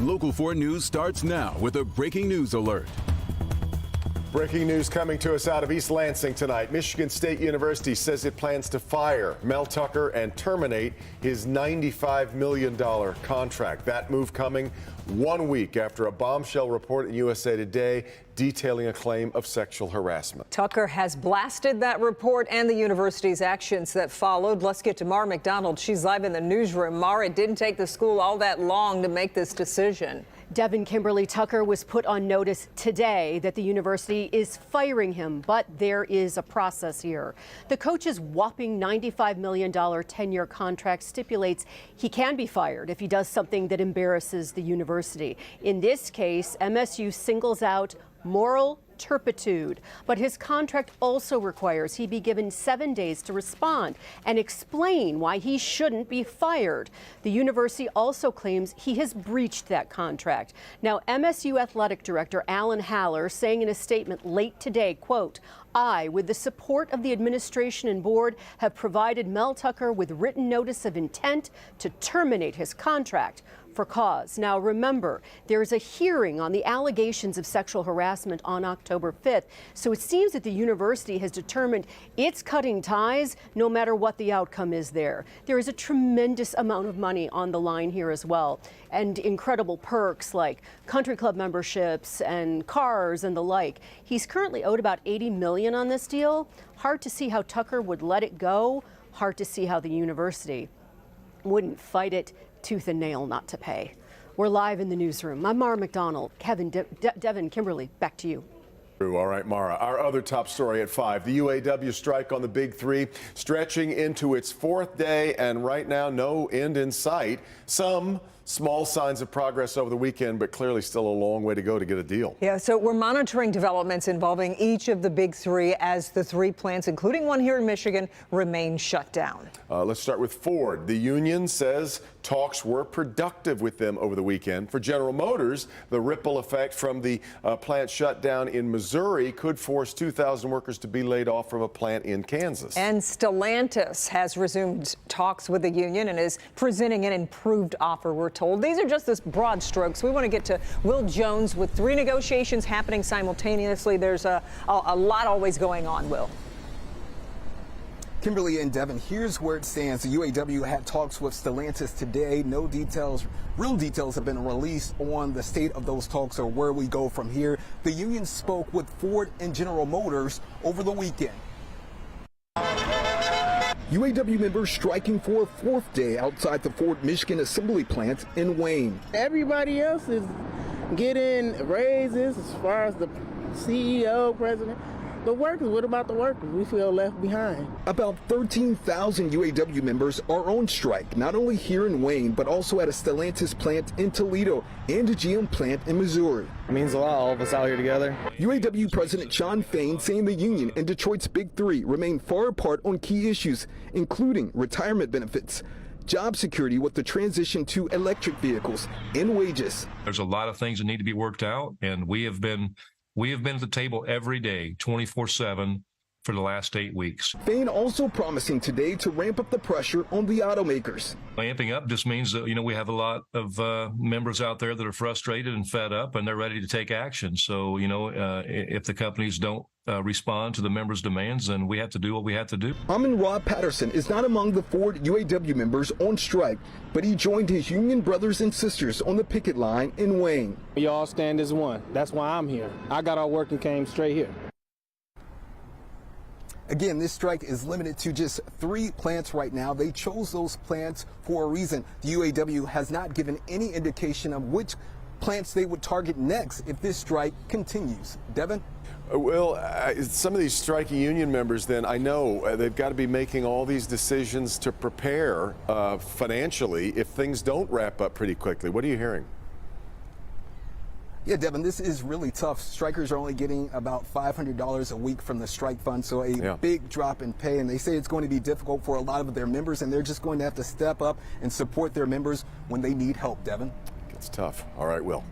Local 4 News starts now with a breaking news alert. Breaking news coming to us out of East Lansing tonight. Michigan State University says it plans to fire Mel Tucker and terminate his $95 million contract. That move coming 1 week after a bombshell report in USA Today detailing a claim of sexual harassment. Tucker has blasted that report and the university's actions that followed. Let's get to Mara McDonald. She's live in the newsroom. Mara, it didn't take the school all that long to make this decision. Devin Kimberly Tucker was put on notice today that the university is firing him, but there is a process here. The coach's whopping $95 million 10-year contract stipulates he can be fired if he does something that embarrasses the university. In this case, MSU singles out moral turpitude, but his contract also requires he be given 7 days to respond and explain why he shouldn't be fired. The university also claims he has breached that contract. Now, MSU Athletic Director Alan Haller saying in a statement late today, quote, "I, with the support of the administration and board, have provided Mel Tucker with written notice of intent to terminate his contract for cause." Now, remember, there is a hearing on the allegations of sexual harassment on October 5th. So it seems that the university has determined it's cutting ties no matter what the outcome is there. There is a tremendous amount of money on the line here as well, and incredible perks like country club memberships and cars and the like. He's currently owed about $80 million on this deal. Hard to see how Tucker would let it go. Hard to see how the university wouldn't fight it tooth and nail not to pay. We're live in the newsroom. I'm Mara McDonald. Devin, Kimberly, back to you. All right, Mara. Our other top story at 5. The UAW strike on the Big Three stretching into its 4th day, and right now no end in sight. Some small signs of progress over the weekend, but clearly still a long way to go to get a deal. Yeah, so we're monitoring developments involving each of the Big Three as the 3 plants, including one here in Michigan, remain shut down. Let's start with Ford. The union says talks were productive with them over the weekend. For General Motors, the ripple effect from the plant shutdown in Missouri could force 2,000 workers to be laid off from a plant in Kansas. And Stellantis has resumed talks with the union and is presenting an improved offer, we're told. These are just the broad strokes. We want to get to Will Jones with 3 negotiations happening simultaneously. There's a lot always going on, Will. Kimberly and Devin, here's where it stands. The UAW had talks with Stellantis today. No details, real details have been released on the state of those talks or where we go from here. The union spoke with Ford and General Motors over the weekend. UAW members striking for a 4th day outside the Ford Michigan assembly plant in Wayne. Everybody else is getting raises as far as the CEO, president. The workers, what about the workers? We feel left behind. About 13,000 UAW members are on strike, not only here in Wayne, but also at a Stellantis plant in Toledo and a GM plant in Missouri. It means a lot, all of us out here together. UAW President Sean Fain saying the union and Detroit's Big Three remain far apart on key issues, including retirement benefits, job security with the transition to electric vehicles, and wages. There's a lot of things that need to be worked out, and we have been at the table every day, 24/7, for the last 8 weeks. Fain also promising today to ramp up the pressure on the automakers. Ramping up just means that, we have a lot of members out there that are frustrated and fed up, and they're ready to take action. So, if the companies don't respond to the members' demands, then we have to do what we have to do. Amon-Ra Patterson is not among the Ford UAW members on strike, but he joined his union brothers and sisters on the picket line in Wayne. We all stand as one. That's why I'm here. I got our work and came straight here. Again, this strike is limited to just 3 plants right now. They chose those plants for a reason. The UAW has not given any indication of which plants they would target next if this strike continues. Devin? Well, some of these striking union members, then, I know they've got to be making all these decisions to prepare financially if things don't wrap up pretty quickly. What are you hearing? Yeah, Devin, this is really tough. Strikers are only getting about $500 a week from the strike fund, so a big drop in pay. And they say it's going to be difficult for a lot of their members, and they're just going to have to step up and support their members when they need help, Devin. It's tough. All right, Will.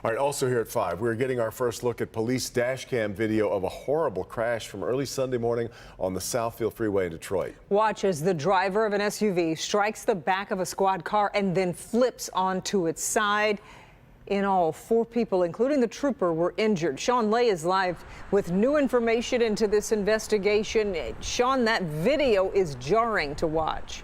All right, also here at 5, we're getting our first look at police dash cam video of a horrible crash from early Sunday morning on the Southfield Freeway in Detroit. Watch as the driver of an SUV strikes the back of a squad car and then flips onto its side. In all, 4 people, including the trooper, were injured. Sean Lay is live with new information into this investigation. Sean, that video is jarring to watch.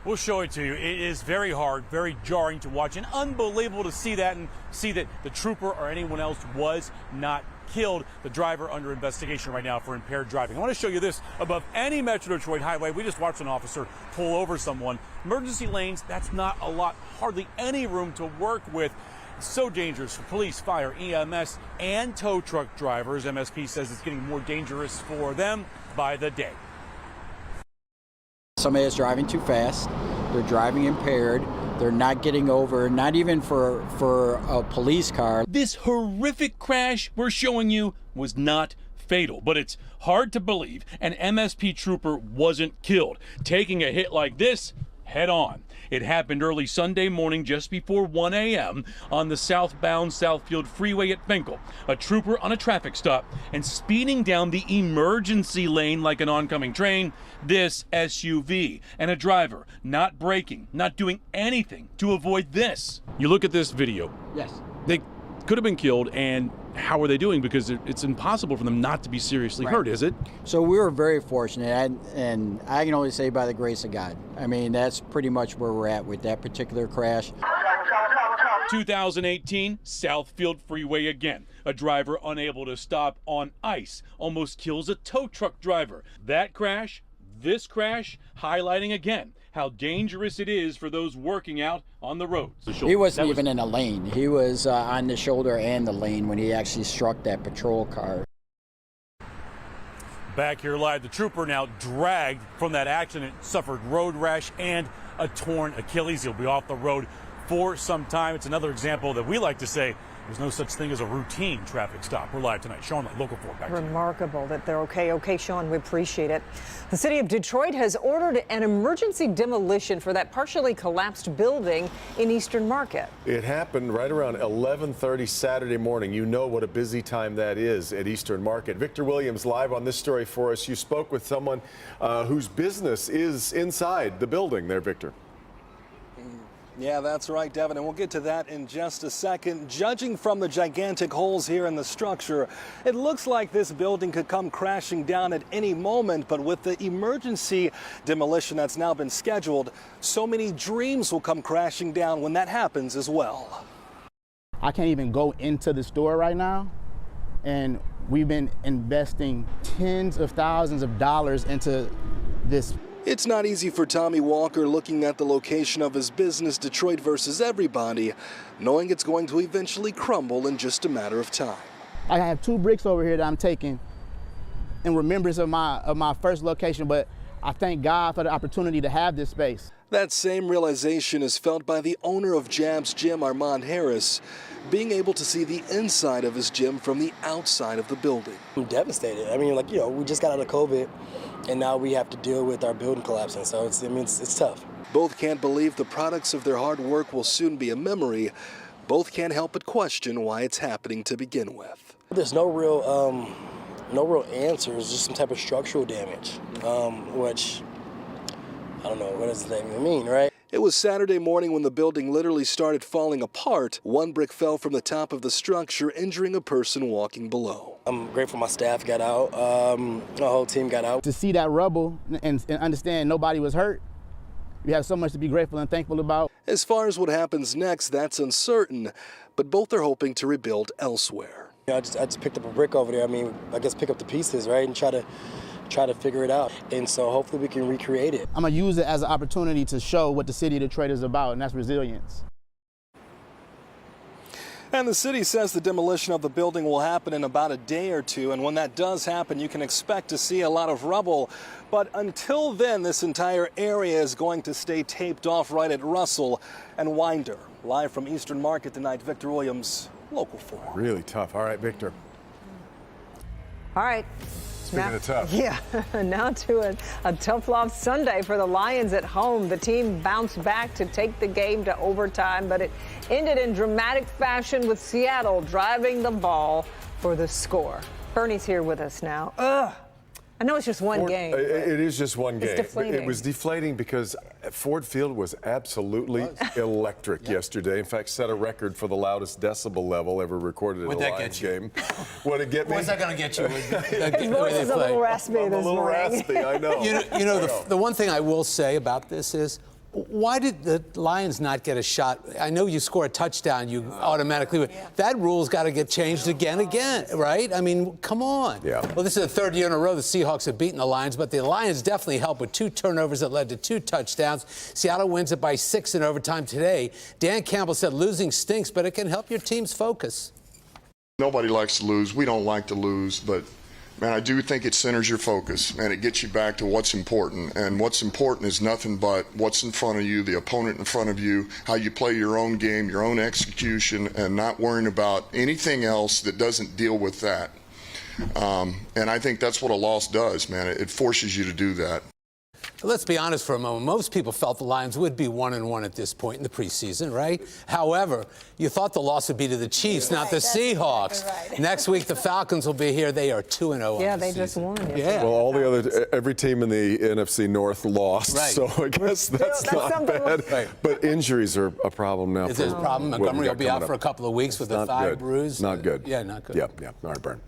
We'll show it to you. It is very hard, very jarring to watch, and unbelievable to see that and see that the trooper or anyone else was not killed. The driver under investigation right now for impaired driving. I want to show you this above any Metro Detroit highway. We just watched an officer pull over someone. Emergency lanes, that's not a lot, hardly any room to work with. It's so dangerous for police, fire, EMS, and tow truck drivers. MSP says it's getting more dangerous for them by the day. Somebody is driving too fast. They're driving impaired. They're not getting over, not even for a police car. This horrific crash we're showing you was not fatal, but it's hard to believe an MSP trooper wasn't killed, taking a hit like this head on. It happened early Sunday morning just before 1 a.m. on the southbound Southfield Freeway at Finkel. A trooper on a traffic stop and speeding down the emergency lane like an oncoming train. This SUV and a driver not braking, not doing anything to avoid this. You look at this video. Yes. They could have been killed, and how are they doing? Because it's impossible for them not to be seriously hurt, is it? So we were very fortunate, and I can only say by the grace of God. I mean, that's pretty much where we're at with that particular crash. 2018, Southfield Freeway again. A driver unable to stop on ice almost kills a tow truck driver. That crash, this crash, highlighting again how dangerous it is for those working out on the roads. He wasn't even in a lane. He was on the shoulder and the lane when he actually struck that patrol car. Back here live, the trooper now dragged from that accident, suffered road rash and a torn Achilles. He'll be off the road for some time. It's another example that we like to say there's no such thing as a routine traffic stop. We're live tonight. Sean, Local 4, back to you. Remarkable that they're okay. Okay, Sean, we appreciate it. The city of Detroit has ordered an emergency demolition for that partially collapsed building in Eastern Market. It happened right around 11:30 Saturday morning. You know what a busy time that is at Eastern Market. Victor Williams live on this story for us. You spoke with someone whose business is inside the building there, Victor. Yeah, that's right, Devin, and we'll get to that in just a second. Judging from the gigantic holes here in the structure, it looks like this building could come crashing down at any moment, but with the emergency demolition that's now been scheduled, so many dreams will come crashing down when that happens as well. I can't even go into the store right now, and we've been investing tens of thousands of dollars into this. It's not easy for Tommy Walker looking at the location of his business, Detroit versus everybody, knowing it's going to eventually crumble in just a matter of time. I have 2 bricks over here that I'm taking in remembrance of my first location, but I thank God for the opportunity to have this space. That same realization is felt by the owner of Jab's Gym, Armand Harris, being able to see the inside of his gym from the outside of the building. I'm devastated. I mean, like, you know, we just got out of COVID, and now we have to deal with our building collapsing, so it's tough. Both can't believe the products of their hard work will soon be a memory. Both can't help but question why it's happening to begin with. There's no real answers, just some type of structural damage, which I don't know, what does that even mean, right? It was Saturday morning when the building literally started falling apart. One brick fell from the top of the structure, injuring a person walking below. I'm grateful my staff got out, the whole team got out. To see that rubble and understand nobody was hurt, we have so much to be grateful and thankful about. As far as what happens next, that's uncertain, but both are hoping to rebuild elsewhere. You know, I just picked up a brick over there. I mean, I guess pick up the pieces, right, and try to figure it out. And so hopefully we can recreate it. I'm gonna use it as an opportunity to show what the city of Detroit is about, and that's resilience. And the city says the demolition of the building will happen in about a day or two, and when that does happen, you can expect to see a lot of rubble. But until then, this entire area is going to stay taped off right at Russell and Winder. Live from Eastern Market tonight, Victor Williams, Local 4. Really tough. All right, Victor. All right. Speaking of tough. Yeah, now to a tough loss Sunday for the Lions at home. The team bounced back to take the game to overtime, but it ended in dramatic fashion with Seattle driving the ball for the score. Bernie's here with us now. I know it's just one game. It is just one game. Deflating. It was deflating because Ford Field was absolutely electric yesterday. In fact, set a record for the loudest decibel level ever recorded in a Lions game. Would it get me? What's that going to get you? His voice is a little raspy this morning. A little raspy, I know. You know, the one thing I will say about this is, why did the Lions not get a shot? I know you score a touchdown, you automatically win. That rule's got to get changed again, right? I mean, come on. Yeah. Well, this is the third year in a row the Seahawks have beaten the Lions, but the Lions definitely helped with 2 turnovers that led to 2 touchdowns. Seattle wins it by 6 in overtime today. Dan Campbell said losing stinks, but it can help your team's focus. Nobody likes to lose. We don't like to lose, but man, I do think it centers your focus, and it gets you back to what's important. And what's important is nothing but what's in front of you, the opponent in front of you, how you play your own game, your own execution, and not worrying about anything else that doesn't deal with that. And I think that's what a loss does, man. It forces you to do that. Let's be honest for a moment. Most people felt the Lions would be 1-1 at this point in the preseason, right? However, you thought the loss would be to the Chiefs, not the Seahawks. Exactly right. Next week, the Falcons will be here. They are 2-0. Yeah, they just won. Yeah. Well, every team in the NFC North lost, right. So I guess that's not bad. Right. But injuries are a problem now. Is this a problem? Montgomery will be out for a couple of weeks with a thigh bruise. Not good. Yeah, not good. Yeah. All right, Bern.